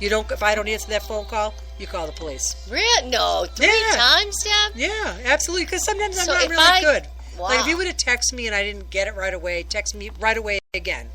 You don't. If I don't answer that phone call, you call the police. Really? No, three times, Deb? Yeah, absolutely. Because sometimes I'm not really good. Wow. Like if you would have texted me and I didn't get it right away, text me right away again.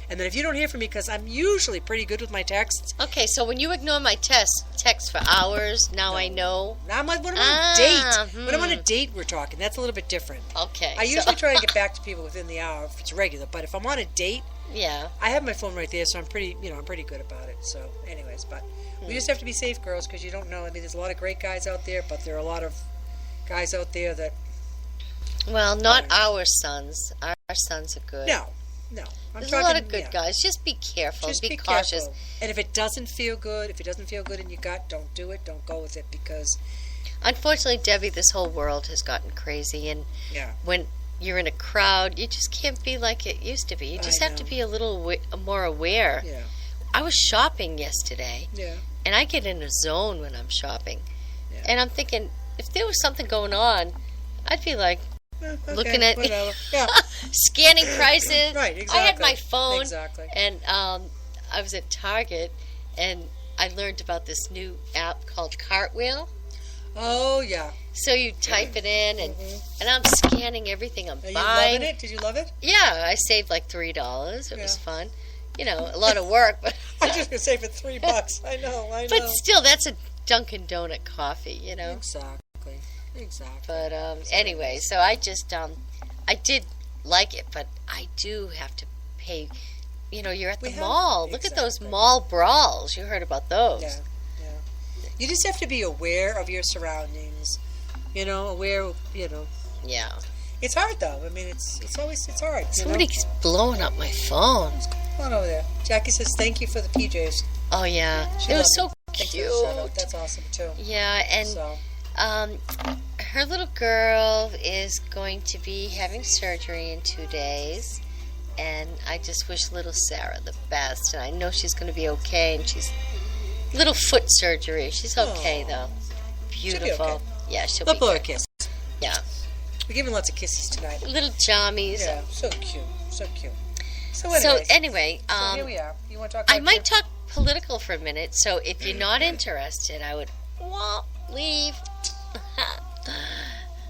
And then if you don't hear from me, because I'm usually pretty good with my texts. Okay, so when you ignore my text for hours, now I know. Now I'm like, when I'm on a date. When I'm on a date, we're talking. That's a little bit different. Okay. I usually try to get back to people within the hour if it's regular. But if I'm on a date, I have my phone right there, so I'm pretty good about it. So, anyways, but we just have to be safe, girls, because you don't know. I mean, there's a lot of great guys out there, but there are a lot of guys out there that. Well, not our sons. Our sons are good. No. There's a lot of good guys. Just be careful. Just be cautious. Careful. And if it doesn't feel good in your gut, don't do it. Don't go with it because. Unfortunately, Debbie, this whole world has gotten crazy, and when you're in a crowd, you just can't be like it used to be. You just have to be a little more aware. Yeah. I was shopping yesterday. Yeah. And I get in a zone when I'm shopping, and I'm thinking if there was something going on, I'd be like. Looking at scanning prices. Right, exactly. I had my phone, and I was at Target, and I learned about this new app called Cartwheel. Oh yeah. So you type it in, and I'm scanning everything I'm buying. You loving it? Did you love it? Yeah, I saved like $3. It was fun. You know, a lot of work, but I was just gonna say for $3. I know. But still, that's a Dunkin' Donut coffee. You know. Exactly. But anyway, so I just I did like it, but I do have to pay. You know, you're at the mall. Look at those mall brawls. You heard about those? Yeah. You just have to be aware of your surroundings. You know, aware. You know. Yeah. It's hard though. I mean, it's hard. Somebody's blowing up my phone. What's going on over there? Jackie says thank you for the PJs. Oh yeah, it was so cute. That's awesome too. Yeah, and her little girl is going to be having surgery in 2 days, and I just wish little Sarah the best, and I know she's going to be okay, and she's little foot surgery. She's okay though. Beautiful. She'll be okay. Yeah, she'll be. Blow her a kiss. Yeah. We're giving lots of kisses tonight. Little jammies. Yeah, so cute. So anyway, so here we are. You want to talk about I might talk political for a minute, so if you're not interested, I would leave.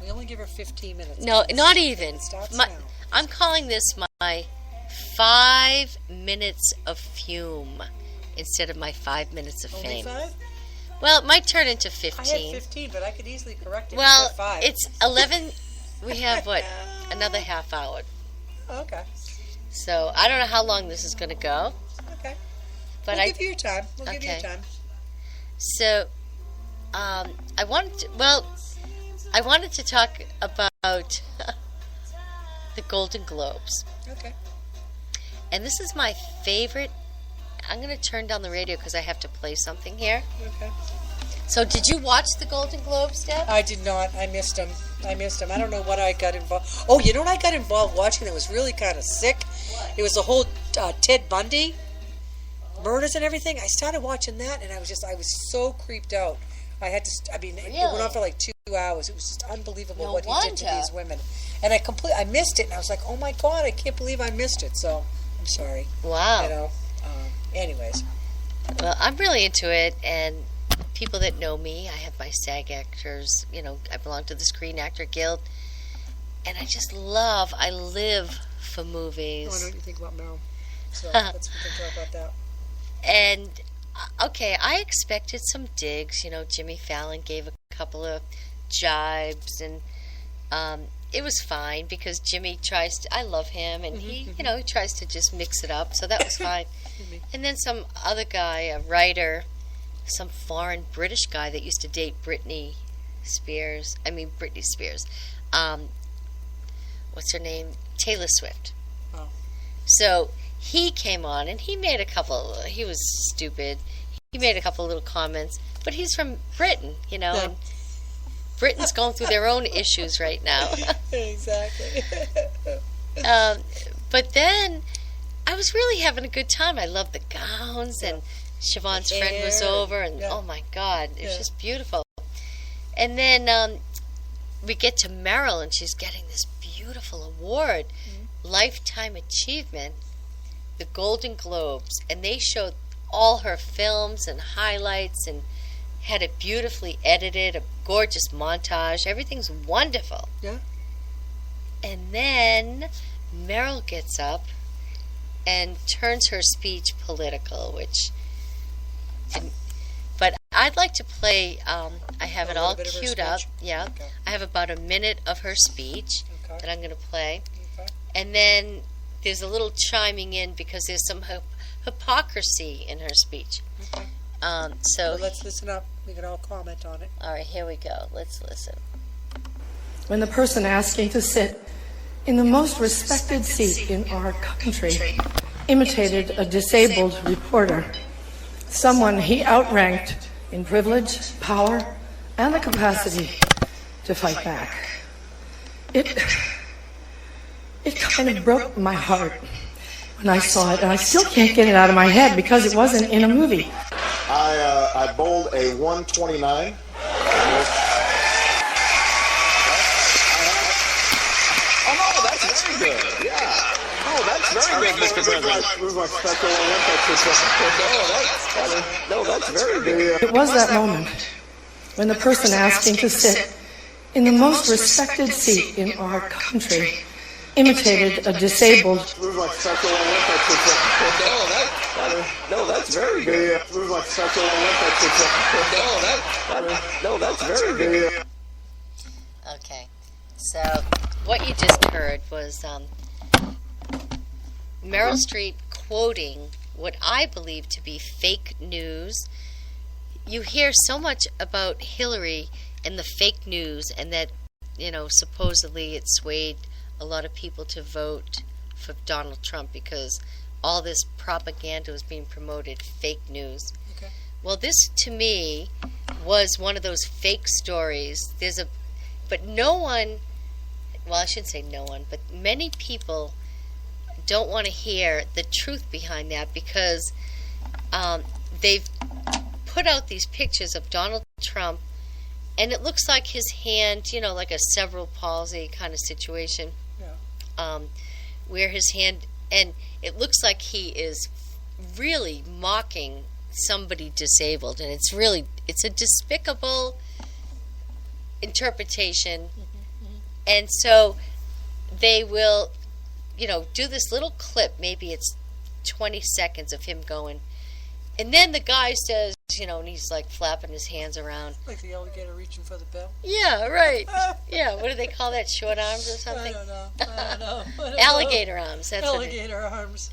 We only give her 15 minutes. No, not even. I'm calling this my 5 minutes of fume instead of my 5 minutes of fame. Only 5? Well, it might turn into 15. I had 15, but I could easily correct it. Well, 5. it's 11. We have, another half hour. Okay. So, I don't know how long this is going to go. Okay. But we'll give you your time. Give you your time. So, I wanted to talk about the Golden Globes. Okay. And this is my favorite. I'm going to turn down the radio because I have to play something here. Okay. So, did you watch the Golden Globes, Deb? I did not. I missed them. I don't know what I got involved. Oh, you know what I got involved watching that was really kind of sick? It was the whole Ted Bundy murders and everything. I started watching that, and I was so creeped out. It went on for like 2 hours. It was just unbelievable what he did to these women. And I missed it, and I was like, oh my God, I can't believe I missed it. So, I'm sorry. Wow. You know, anyways. Well, I'm really into it, and people that know me, I have my SAG actors, you know, I belong to the Screen Actor Guild, and I live for movies. Oh, I know what you think about Meryl. So, we can talk about that. And, okay, I expected some digs. You know, Jimmy Fallon gave a couple of jibes, and it was fine because Jimmy I love him, and he tries to just mix it up, so that was fine. And then some other guy, a writer, some foreign British guy that used to date Britney Spears. What's her name? Taylor Swift. Oh. So he came on, and he was stupid. He made a couple little comments, but he's from Britain, you know, and Britain's going through their own issues right now. Exactly. But then I was really having a good time. I loved the gowns, and Siobhan's friend was over, and oh my God, it was just beautiful. And then we get to Meryl, and she's getting this beautiful award, Lifetime Achievement, the Golden Globes, and they showed all her films and highlights and had it beautifully edited, a gorgeous montage. Everything's wonderful. Yeah. And then Meryl gets up and turns her speech political, which... But I'd like to play, I have it all queued up. Yeah. Okay. I have about a minute of her speech that I'm going to play. Okay. And then there's a little chiming in because there's some hypocrisy in her speech. Okay. So well, let's listen up. We can all comment on it. All right, here we go. Let's listen. When the person asking to sit in the most respected seat in our country imitated a disabled reporter, someone he outranked in privilege, power, and the capacity to fight back. It kind of broke my heart when I saw it, and I still can't get it out of my head because it wasn't in a movie. I bowled a 129. Oh no, that's very good. Yeah. Oh, that's very good, Mr. President. No, that's very good. It was that moment when the person asking to sit in the most respected seat in our country imitated a disabled... No, that's very good. No, that's very good. Okay, so what you just heard was Meryl Streep quoting what I believe to be fake news. You hear so much about Hillary and the fake news, and that, you know, supposedly it swayed a lot of people to vote for Donald Trump because all this propaganda was being promoted, fake news. Okay. Well, this to me was one of those fake stories. But no one, well, I shouldn't say no one, but many people don't want to hear the truth behind that because they've put out these pictures of Donald Trump, and it looks like his hand, you know, like a cerebral palsy kind of situation, where his hand, and it looks like he is really mocking somebody disabled, and it's a despicable interpretation. And so they will, you know, do this little clip, maybe it's 20 seconds of him going, and then the guy says, you know, and he's like flapping his hands around. Like the alligator reaching for the bell? Yeah, right. Yeah, what do they call that? Short arms or something? I don't know. Alligator arms. That's alligator arms.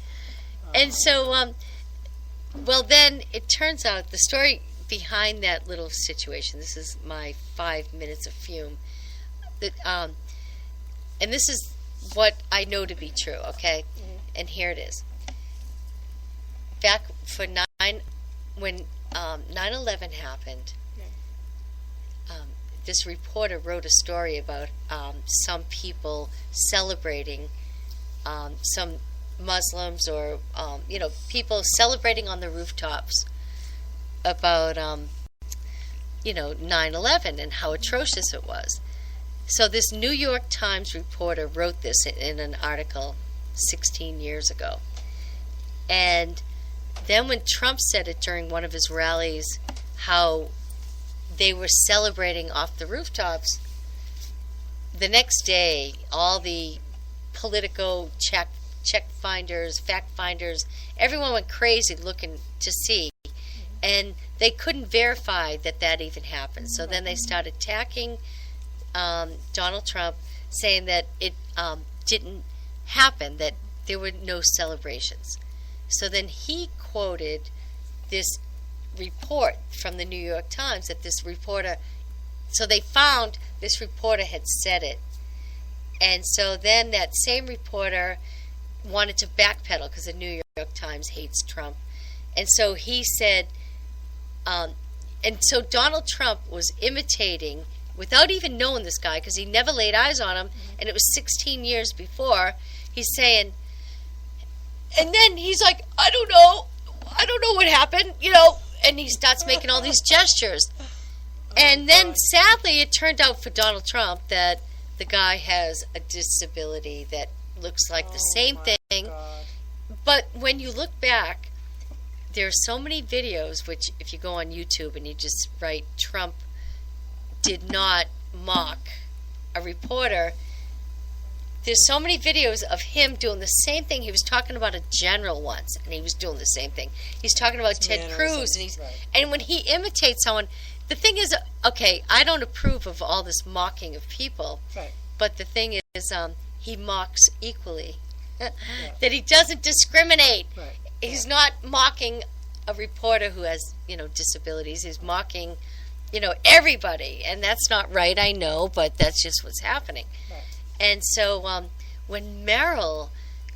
And so, well, then it turns out the story behind that little situation, this is my 5 minutes of fume, that, and this is what I know to be true, okay? Mm-hmm. And here it is. Back for when 9/11 happened, this reporter wrote a story about some people celebrating, some Muslims or you know, people celebrating on the rooftops about you know, 9/11 and how atrocious it was. So this New York Times reporter wrote this in an article 16 years ago. And then when Trump said it during one of his rallies, how they were celebrating off the rooftops, the next day, all the Politico check finders, fact finders, everyone went crazy looking to see. And they couldn't verify that even happened. So then they started attacking Donald Trump, saying that it didn't happen, that there were no celebrations. So then he quoted this report from the New York Times that this reporter, so they found this reporter had said it. And so then that same reporter wanted to backpedal because the New York Times hates Trump. And so he said, and so Donald Trump was imitating, without even knowing this guy, because he never laid eyes on him, and it was 16 years before, he's saying, and then he's like, I don't know what happened, you know, and he starts making all these gestures. And then sadly it turned out for Donald Trump that the guy has a disability that looks like the same thing. God. But when you look back, there are so many videos, which if you go on YouTube and you just write Trump did not mock a reporter, there's so many videos of him doing the same thing. He was talking about a general once, and he was doing the same thing. He's talking about Ted Cruz, and when he imitates someone, the thing is, okay, I don't approve of all this mocking of people, but the thing is, he mocks equally. That he doesn't discriminate. He's not mocking a reporter who has, disabilities. He's mocking, everybody, and that's not right, I know, but that's just what's happening. And so when Meryl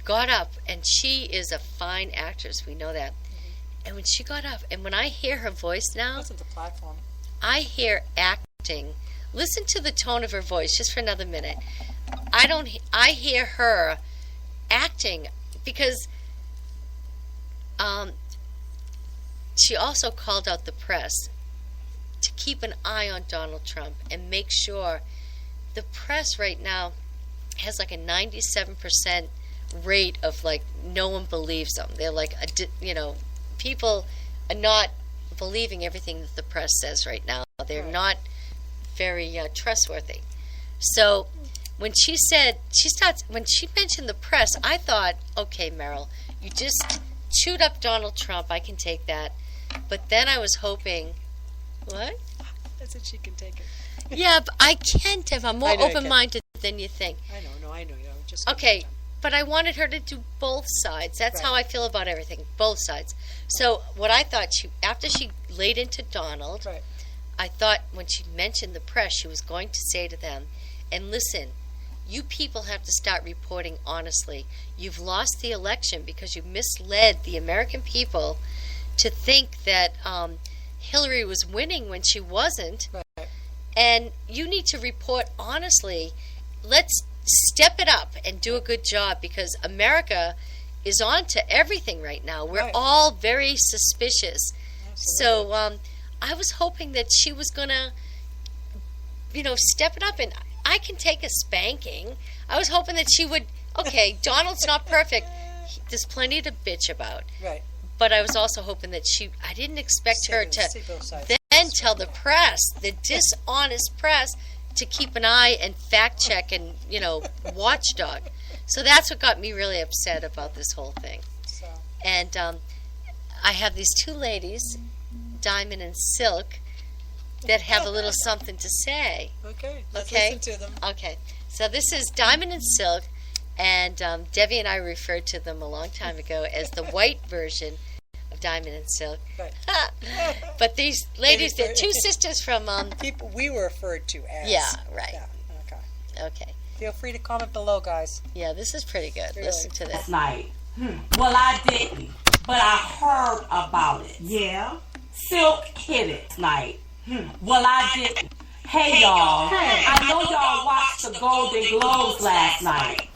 got up, and she is a fine actress, we know that, and when she got up, and when I hear her voice now, that's the platform. I hear acting. Listen to the tone of her voice just for another minute. I hear her acting, because she also called out the press to keep an eye on Donald Trump and make sure. The press right now has like a 97% rate of like no one believes them. They're like, people are not believing everything that the press says right now. They're not very trustworthy. So when she mentioned the press, I thought, okay, Meryl, you just chewed up Donald Trump. I can take that. But then I was hoping, what? I said she can take it. Yeah, but I can't if I'm more open-minded than you think. I know. Just okay, but I wanted her to do both sides. That's how I feel about everything, both sides. So what I thought, after she laid into Donald, I thought when she mentioned the press, she was going to say to them, and listen, you people have to start reporting honestly. You've lost the election because you misled the American people to think that Hillary was winning when she wasn't. And you need to report honestly. Let's step it up and do a good job, because America is on to everything right now. We're all very suspicious. Absolutely. So I was hoping that she was going to, step it up. And I can take a spanking. I was hoping that she would, okay, Donald's not perfect. There's plenty to bitch about. But I was also hoping that I didn't expect her to then tell the press, the dishonest press, to keep an eye and fact check and, watchdog. So that's what got me really upset about this whole thing. And I have these two ladies, Diamond and Silk, that have a little something to say. Okay, let's listen to them. Okay, so this is Diamond and Silk, and Debbie and I referred to them a long time ago as the white version of Diamond and Silk. But these ladies, they're two sisters from... people we were referred to as. Yeah, right. Yeah, okay. Feel free to comment below, guys. Yeah, this is pretty good. Really? Listen to this. Last night. Well, I didn't, but I heard about it. Yeah? Silk hit it last night. Well, I didn't. Hey, y'all. I know y'all watched the Golden Globes last night.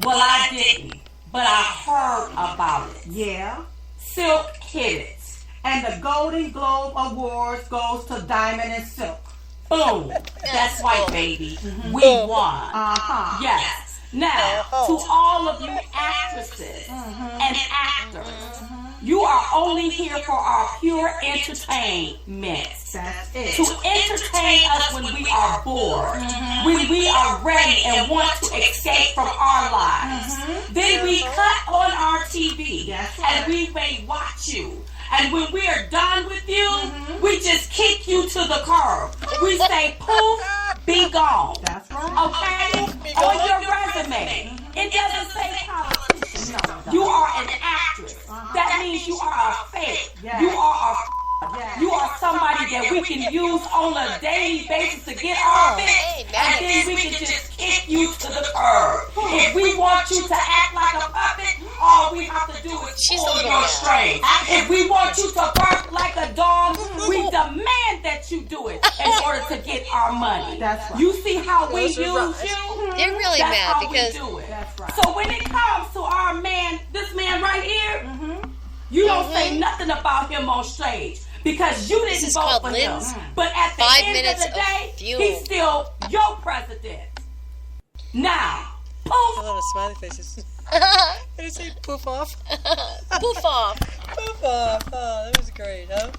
Well, I didn't, but I heard about it. Yeah? Silk hit it. And the Golden Globe Awards goes to Diamond and Silk. Boom. That's right, baby. We won. Yes. Now, to all of you actresses and actors, you are only here for our pure entertainment. That's it. To entertain us when we are bored, when we are ready and want to escape from our lives. Then we cut on our TV and we may watch you. And when we are done with you, we just kick you to the curb. We say, poof, be gone. That's right. Okay? On your resume, it doesn't say politician. You are an actress. That means you are a fake. You are you are somebody that we can use on a daily basis to get our fix, and then we can just kick you to the curb. If we want you to act like a puppet, all we have to do is pull your strings. If we want you to bark like a dog, we demand that you do it in order to get our money. That's right. You see how we use you? They're really That's mad how because we do it. That's right. So when it comes to our man, this man right here, you don't say nothing about him on stage. Because you didn't vote for him. But at the end of the day, he's still your president. Now, A lot of smiley faces. Did it say poof off? Poof off. Poof off. Oh, that was great, huh?